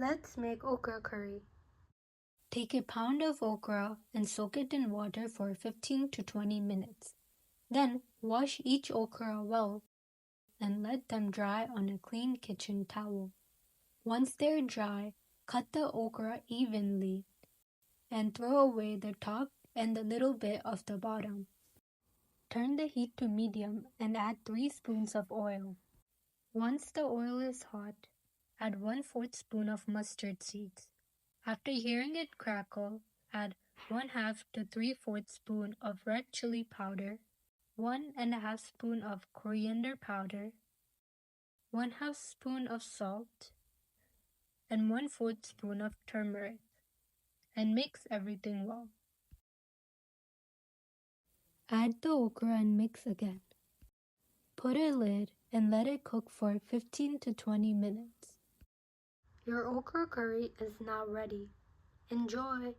Let's make okra curry. Take a pound of okra and soak it in water for 15 to 20 minutes. Then wash each okra well and let them dry on a clean kitchen towel. Once they're dry, cut the okra evenly and throw away the top and a little bit of the bottom. Turn the heat to medium and add 3 spoons of oil. Once the oil is hot, add 1/4 spoon of mustard seeds. After hearing it crackle, add 1/2 to 3/4 spoon of red chili powder, 1½ spoon of coriander powder, 1/2 spoon of salt, and 1/4 spoon of turmeric, and mix everything well. Add the okra and mix again. Put a lid and let it cook for 15 to 20 minutes. Your okra curry is now ready. Enjoy!